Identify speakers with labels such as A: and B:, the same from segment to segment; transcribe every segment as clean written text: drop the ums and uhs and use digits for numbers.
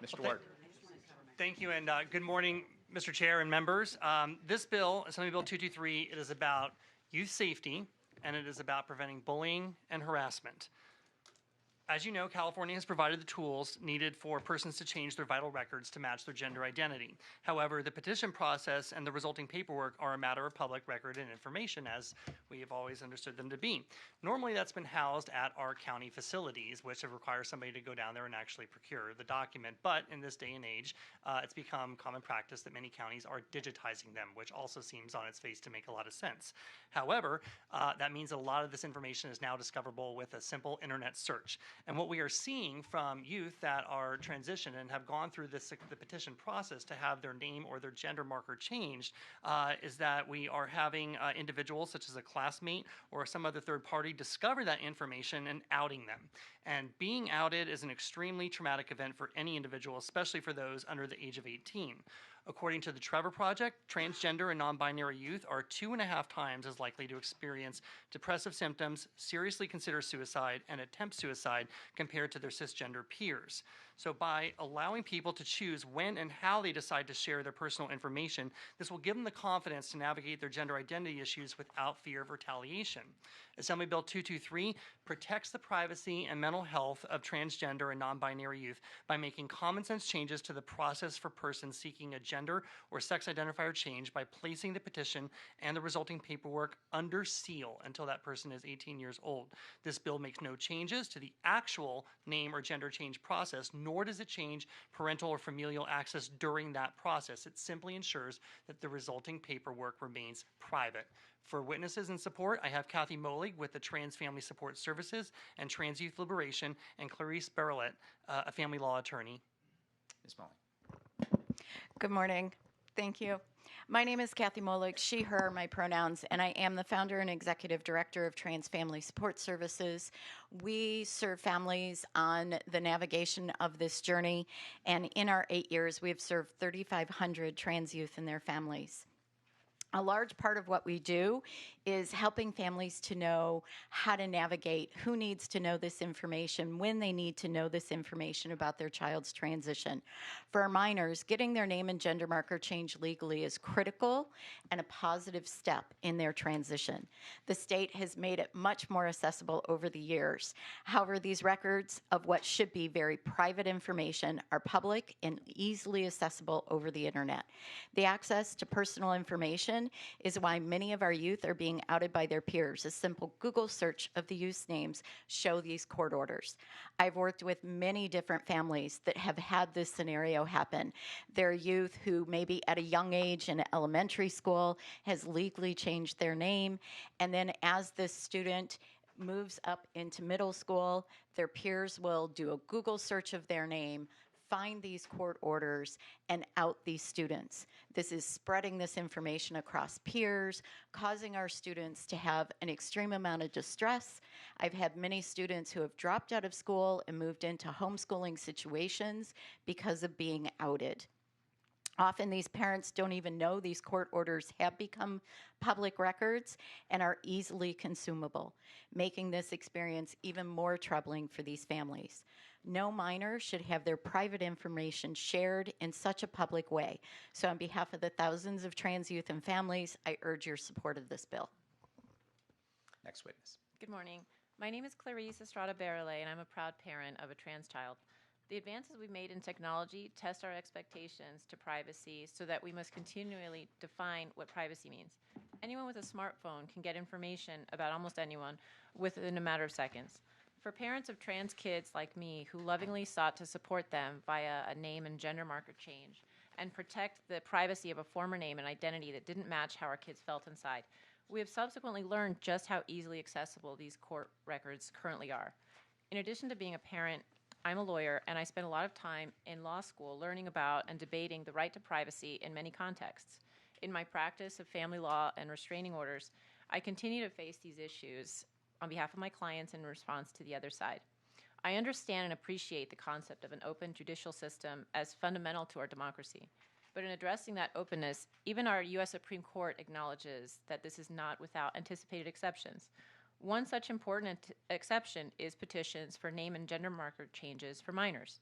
A: Mr. Ward.
B: Thank you, and good morning, Mr. Chair and members. This bill, Assembly Bill 223, it is about youth safety, and it is about preventing bullying and harassment. As you know, California has provided the tools needed for persons to change their vital records to match their gender identity. However, the petition process and the resulting paperwork are a matter of public record and information, as we have always understood them to be. Normally, that's been housed at our county facilities, which requires somebody to go down there and actually procure the document. But in this day and age, it's become common practice that many counties are digitizing them, which also seems on its face to make a lot of sense. However, that means that a lot of this information is now discoverable with a simple internet search. And what we are seeing from youth that are transitioned and have gone through the petition process to have their name or their gender marker changed is that we are having individuals such as a classmate or some other third party discover that information and outing them. And being outed is an extremely traumatic event for any individual, especially for those under the age of 18. According to the Trevor Project, transgender and non-binary youth are 2.5 times as likely to experience depressive symptoms, seriously consider suicide, and attempt suicide compared to their cisgender peers. So by allowing people to choose when and how they decide to share their personal information, this will give them the confidence to navigate their gender identity issues without fear of retaliation. Assembly Bill 223 protects the privacy and mental health of transgender and non-binary youth by making common sense changes to the process for persons seeking a gender or sex identifier change by placing the petition and the resulting paperwork under seal until that person is 18 years old. This bill makes no changes to the actual name or gender change process, nor does it change parental or familial access during that process. It simply ensures that the resulting paperwork remains private. For witnesses and support, I have Kathy Molig with the Trans Family Support Services and Trans Youth Liberation, and Clarice Barrellet, a family law attorney.
A: Ms. Molig.
C: Good morning. Thank you. My name is Kathy Molig, she, her are my pronouns, and I am the founder and executive director of Trans Family Support Services. We serve families on the navigation of this journey, and in our 8 years, we have served 3,500 trans youth and their families. A large part of what we do is helping families to know how to navigate, who needs to know this information, when they need to know this information about their child's transition. For our minors, getting their name and gender marker changed legally is critical and a positive step in their transition. The state has made it much more accessible over the years. However, these records of what should be very private information are public and easily accessible over the internet. The access to personal information is why many of our youth are being outed by their peers. A simple Google search of the youth's names show these court orders. I've worked with many different families that have had this scenario happen. Their youth who maybe at a young age in elementary school has legally changed their name, and then as this student moves up into middle school, their peers will do a Google search of their name, find these court orders, and out these students. This is spreading this information across peers, causing our students to have an extreme amount of distress. I've had many students who have dropped out of school and moved into homeschooling situations because of being outed. Often these parents don't even know these court orders have become public records and are easily consumable, making this experience even more troubling for these families. No minor should have their private information shared in such a public way. So on behalf of the thousands of trans youth and families, I urge your support of this bill.
A: Next witness.
D: Good morning. My name is Clarice Estrada Barrellet, and I'm a proud parent of a trans child. The advances we've made in technology test our expectations to privacy so that we must continually define what privacy means. Anyone with a smartphone can get information about almost anyone within a matter of seconds. For parents of trans kids like me who lovingly sought to support them via a name and gender marker change and protect the privacy of a former name and identity that didn't match how our kids felt inside, we have subsequently learned just how easily accessible these court records currently are. In addition to being a parent, I'm a lawyer, and I spent a lot of time in law school learning about and debating the right to privacy in many contexts. In my practice of family law and restraining orders, I continue to face these issues on behalf of my clients in response to the other side. I understand and appreciate the concept of an open judicial system as fundamental to our democracy. But in addressing that openness, even our U.S. Supreme Court acknowledges that this is not without anticipated exceptions. One such important exception is petitions for name and gender marker changes for minors.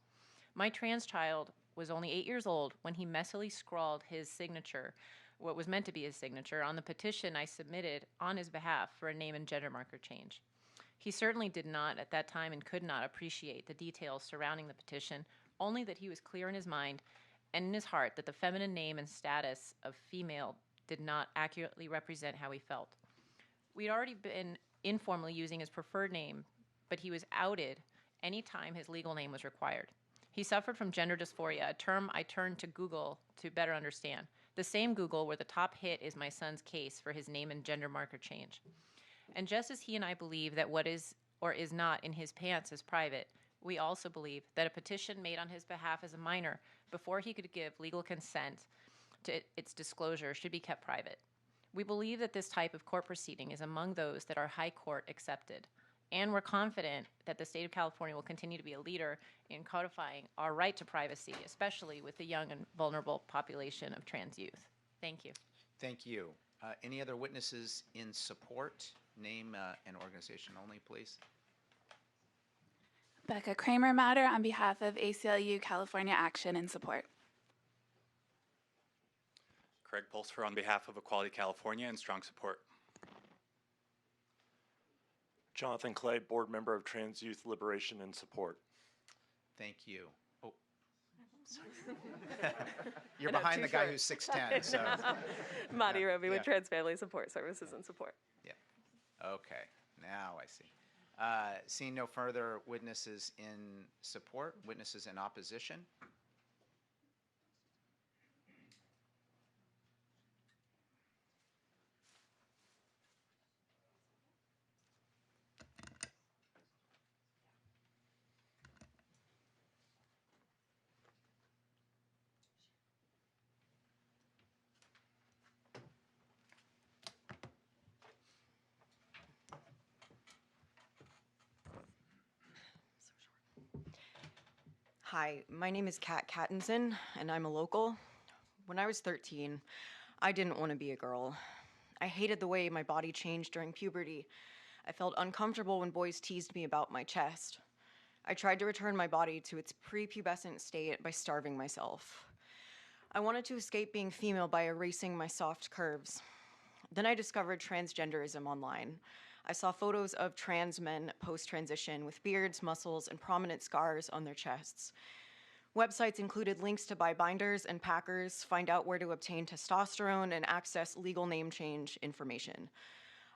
D: My trans child was only 8 years old when he messily scrawled his signature, what was meant to be his signature, on the petition I submitted on his behalf for a name and gender marker change. He certainly did not at that time and could not appreciate the details surrounding the petition, only that he was clear in his mind and in his heart that the feminine name and status of female did not accurately represent how he felt. We'd already been informally using his preferred name, but he was outed any time his legal name was required. He suffered from gender dysphoria, a term I turned to Google to better understand. The same Google where the top hit is my son's case for his name and gender marker change. And just as he and I believe that what is or is not in his pants is private, we also believe that a petition made on his behalf as a minor before he could give legal consent to its disclosure should be kept private. We believe that this type of court proceeding is among those that our high court accepted, and we're confident that the state of California will continue to be a leader in codifying our right to privacy, especially with the young and vulnerable population of trans youth. Thank you.
A: Thank you. Any other witnesses in support? Name and organization only, please.
E: Becca Kramer Matter on behalf of ACLU California Action and Support.
F: Craig Pulsfer on behalf of Equality California and Strong Support.
G: Jonathan Clay, board member of Trans Youth Liberation and Support.
A: Thank you. Oh, sorry. You're behind the guy who's 6'10", so.
H: Madi Roby with
A: Yeah.
H: Trans Family Support Services and Support.
A: Yeah. Okay, now I see. Seeing no further witnesses in support, witnesses in opposition?
I: Hi, my name is Kat Kattinson, and I'm a local. When I was 13, I didn't want to be a girl. I hated the way my body changed during puberty. I felt uncomfortable when boys teased me about my chest. I tried to return my body to its prepubescent state by starving myself. I wanted to escape being female by erasing my soft curves. Then I discovered transgenderism online. I saw photos of trans men post-transition with beards, muscles, and prominent scars on their chests. Websites included links to buy binders and packers, find out where to obtain testosterone, and access legal name change information.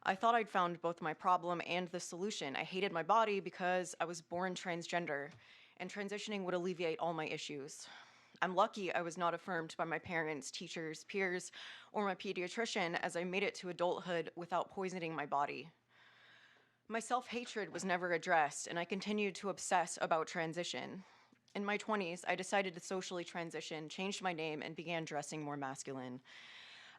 I: I thought I'd found both my problem and the solution. I hated my body because I was born transgender, and transitioning would alleviate all my issues. I'm lucky I was not affirmed by my parents, teachers, peers, or my pediatrician as I made it to adulthood without poisoning my body. My self-hatred was never addressed, and I continued to obsess about transition. In my 20s, I decided to socially transition, changed my name, and began dressing more masculine.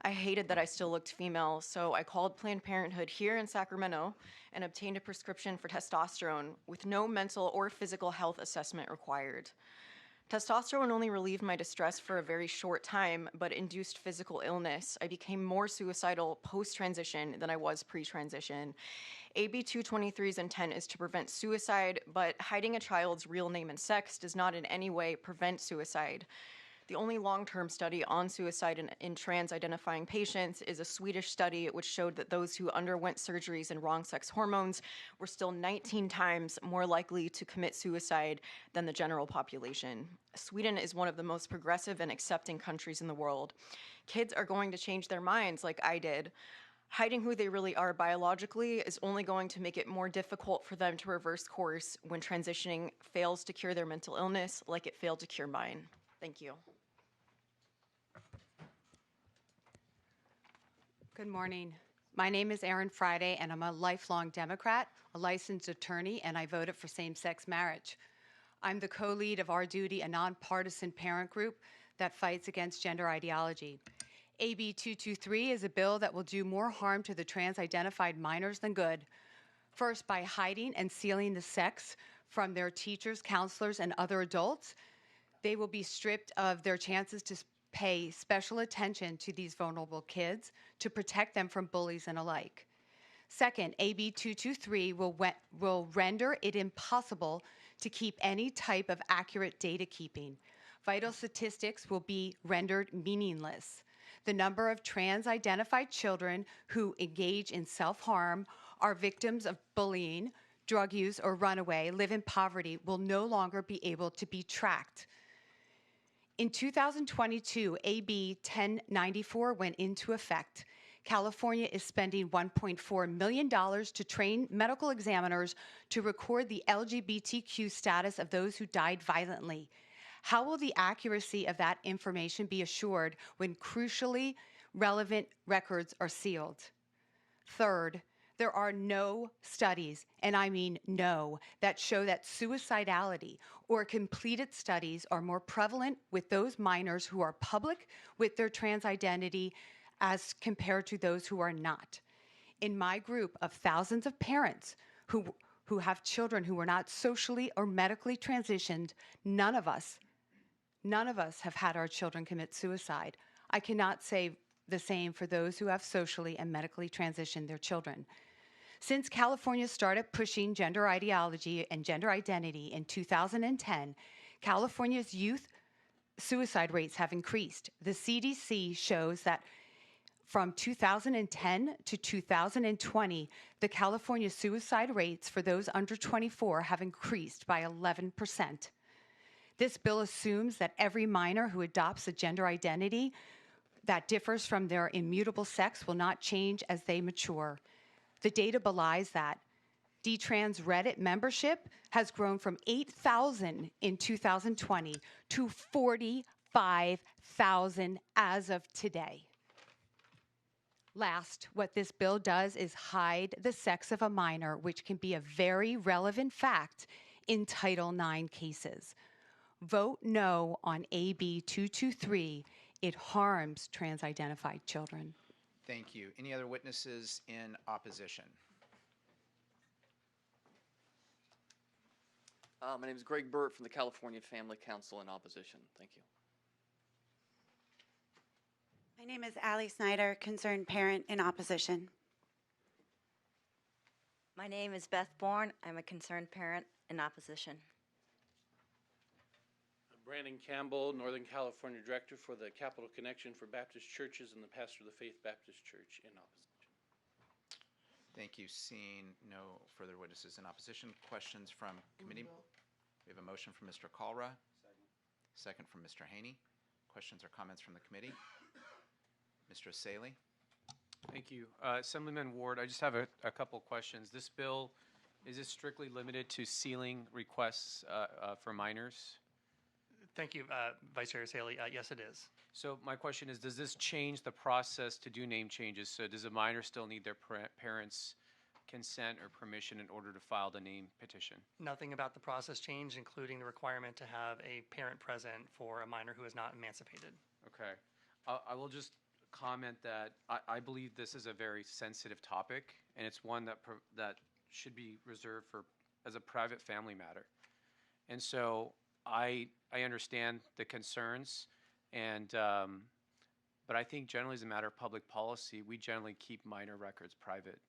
I: I hated that I still looked female, so I called Planned Parenthood here in Sacramento and obtained a prescription for testosterone with no mental or physical health assessment required. Testosterone only relieved my distress for a very short time, but induced physical illness. I became more suicidal post-transition than I was pre-transition. AB 223's intent is to prevent suicide, but hiding a child's real name and sex does not in any way prevent suicide. The only long-term study on suicide in trans-identifying patients is a Swedish study which showed that those who underwent surgeries and wrong-sex hormones were still 19 times more likely to commit suicide than the general population. Sweden is one of the most progressive and accepting countries in the world. Kids are going to change their minds like I did. Hiding who they really are biologically is only going to make it more difficult for them to reverse course when transitioning fails to cure their mental illness like it failed to cure mine. Thank you.
J: Good morning. My name is Erin Friday, and I'm a lifelong Democrat, a licensed attorney, and I voted for same-sex marriage. I'm the co-lead of Our Duty, a nonpartisan parent group that fights against gender ideology. AB 223 is a bill that will do more harm to the trans-identified minors than good. First, by hiding and sealing the sex from their teachers, counselors, and other adults, they will be stripped of their chances to pay special attention to these vulnerable kids to protect them from bullies and alike. Second, AB 223 will render it impossible to keep any type of accurate data keeping. Vital statistics will be rendered meaningless. The number of trans-identified children who engage in self-harm, are victims of bullying, drug use, or runaway, live in poverty will no longer be able to be tracked. In 2022, AB 1094 went into effect. California is spending $1.4 million to train medical examiners to record the LGBTQ status of those who died violently. How will the accuracy of that information be assured when crucially relevant records are sealed? Third, there are no studies, and I mean no, that show that suicidality or completed studies are more prevalent with those minors who are public with their trans identity as compared to those who are not. In my group of thousands of parents who have children who were not socially or medically transitioned, none of us have had our children commit suicide. I cannot say the same for those who have socially and medically transitioned their children. Since California started pushing gender ideology and gender identity in 2010, California's youth suicide rates have increased. The CDC shows that from 2010 to 2020, the California suicide rates for those under 24 have increased by 11%. This bill assumes that every minor who adopts a gender identity that differs from their immutable sex will not change as they mature. The data belies that. D-Trans Reddit membership has grown from 8,000 in 2020 to 45,000 as of today. Last, what this bill does is hide the sex of a minor, which can be a very relevant fact in Title IX cases. Vote no on AB 223. It harms trans-identified children.
A: Thank you. Any other witnesses in opposition?
K: My name is Greg Burt from the California Family Council in opposition. Thank you.
L: My name is Allie Snyder, concerned parent in opposition.
M: My name is Beth Bourne. I'm a concerned parent in opposition.
N: Brandon Campbell, Northern California Director for the Capital Connection for Baptist Churches and the Pastor of the Faith Baptist Church in opposition.
A: Thank you. Seeing no further witnesses in opposition, questions from committee? We have a motion from Mr. Clara. Second from Mr. Haney. Questions or comments from the committee? Mr. Seeley.
O: Thank you. Assemblyman Ward, I just have a couple questions. This bill, is it strictly limited to sealing requests for minors?
B: Thank you, Vice Chair Seeley. Yes, it is.
O: So my question is, does this change the process to do name changes? So does a minor still need their parents' consent or permission in order to file the name petition?
B: Nothing about the process changed, including the requirement to have a parent present for a minor who is not emancipated.
O: Okay. I will just comment that I believe this is a very sensitive topic, and it's one that should be reserved for as a private family matter. And so I understand the concerns, and but I think generally as a matter of public policy, we generally keep minor records private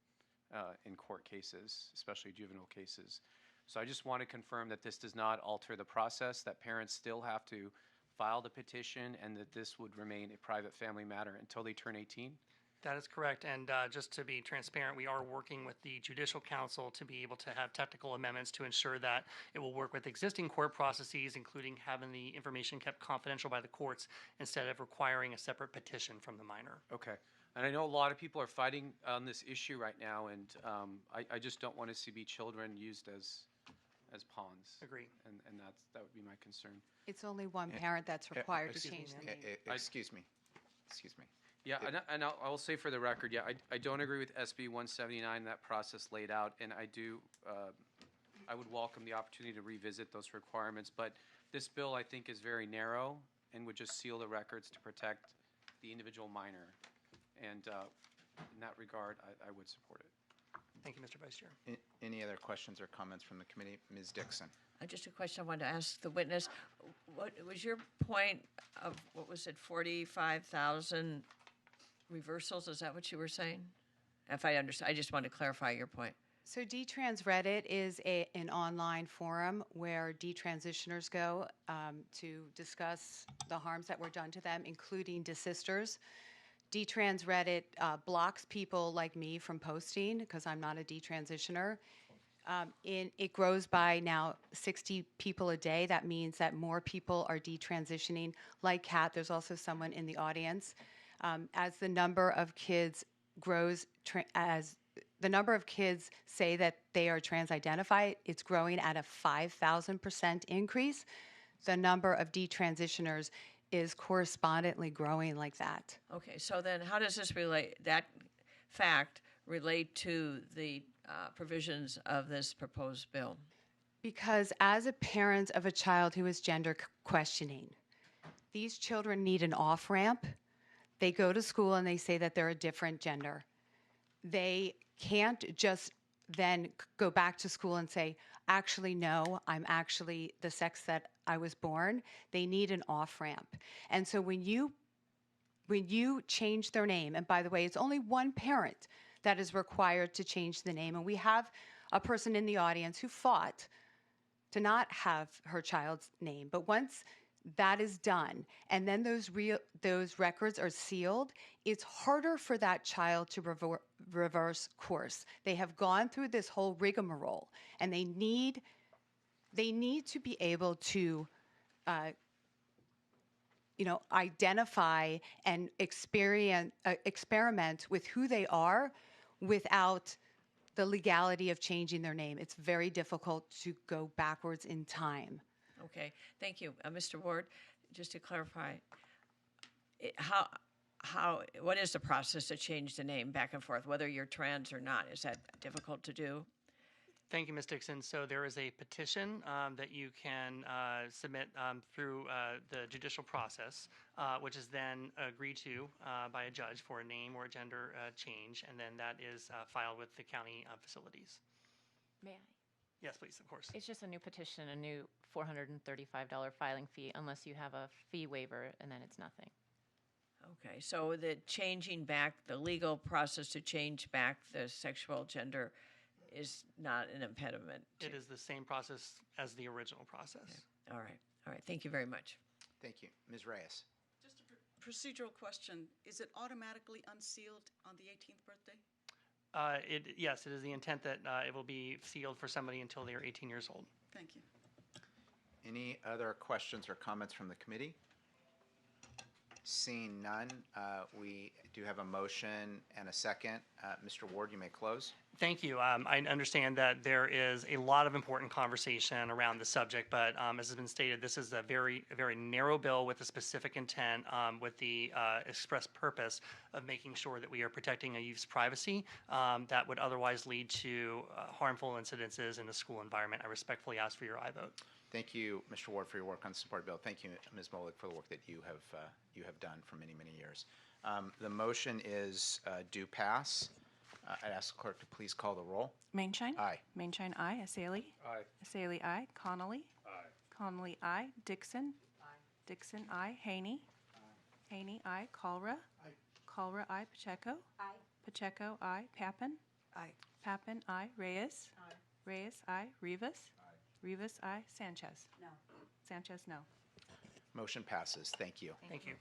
O: in court cases, especially juvenile cases. So I just want to confirm that this does not alter the process, that parents still have to file the petition, and that this would remain a private family matter until they turn 18?
B: That is correct, and just to be transparent, we are working with the Judicial Council to be able to have technical amendments to ensure that it will work with existing court processes, including having the information kept confidential by the courts instead of requiring a separate petition from the minor.
O: Okay. And I know a lot of people are fighting on this issue right now, and I just don't want to see children used as pawns.
B: Agree.
O: And that would be my concern.
J: It's only one parent that's required to change the name.
A: Excuse me.
O: Yeah, and I will say for the record, yeah, I don't agree with SB 179, that process laid out, and I would welcome the opportunity to revisit those requirements, but this bill I think is very narrow and would just seal the records to protect the individual minor, and in that regard, I would support it.
B: Thank you, Mr. Vice Chair.
A: Any other questions or comments from the committee? Ms. Dixon.
P: Just a question I wanted to ask the witness. What was your point of, 45,000 reversals? Is that what you were saying? If I understand, I just want to clarify your point.
J: So DTrans Reddit is an online forum where detransitioners go to discuss the harms that were done to them, including desisters. DTrans Reddit blocks people like me from posting because I'm not a detransitioner. It grows by now 60 people a day. That means that more people are detransitioning. Like Kat, there's also someone in the audience. As the number of kids grows, as the number of kids say that they are trans-identified, it's growing at a 5,000% increase. The number of detransitioners is correspondingly growing like that.
P: Okay, so then how does this that fact relate to the provisions of this proposed bill?
J: Because as a parent of a child who is gender questioning, these children need an off-ramp. They go to school and they say that they're a different gender. They can't just then go back to school and say, actually, no, I'm actually the sex that I was born. They need an off-ramp. And so when you change their name, and by the way, it's only one parent that is required to change the name, and we have a person in the audience who fought to not have her child's name. But once that is done, and then those records are sealed, it's harder for that child to reverse course. They have gone through this whole rigmarole, and they need to be able to identify and experiment with who they are without the legality of changing their name. It's very difficult to go backwards in time.
P: Okay, thank you. Mr. Ward, just to clarify, what is the process to change the name back and forth, whether you're trans or not? Is that difficult to do?
B: Thank you, Ms. Dixon. So there is a petition that you can submit through the judicial process, which is then agreed to by a judge for a name or a gender change, and then that is filed with the county facilities.
D: May I?
B: Yes, please, of course.
D: It's just a new petition, a new $435 filing fee, unless you have a fee waiver, and then it's nothing.
P: Okay, so the changing back, the legal process to change back the sexual gender is not an impediment.
B: It is the same process as the original process.
P: Okay. All right. Thank you very much.
A: Thank you. Ms. Reyes.
Q: Just a procedural question. Is it automatically unsealed on the 18th birthday?
B: Yes, it is the intent that it will be sealed for somebody until they are 18 years old.
Q: Thank you.
A: Any other questions or comments from the committee? Seeing none, we do have a motion and a second. Mr. Ward, you may close.
B: Thank you. I understand that there is a lot of important conversation around the subject, but as has been stated, this is a very narrow bill with a specific intent, with the express purpose of making sure that we are protecting a youth's privacy that would otherwise lead to harmful incidences in the school environment. I respectfully ask for your aye vote.
A: Thank you, Mr. Ward, for your work on the support bill. Thank you, Ms. Molik, for the work that you have done for many years. The motion is do pass. I'd ask the clerk to please call the roll.
R: Mainshine?
A: Aye.
R: Mainshine, aye. Seeley?
O: Aye.
R: Seeley, aye. Kuhnle?
O: Aye.
R: Kuhnle, aye. Dixon? Aye. Dixon, aye. Haney? Aye. Haney, aye. Clara? Aye. Clara, aye. Pacheco? Aye. Pacheco, aye. Pappen?
Q: Aye.
R: Pappen, aye. Reyes? Aye. Reyes, aye. Rivas?
O: Aye.
R: Rivas, aye. Sanchez?
Q: No.
R: Sanchez, no.
A: Motion passes. Thank you.
B: Thank you.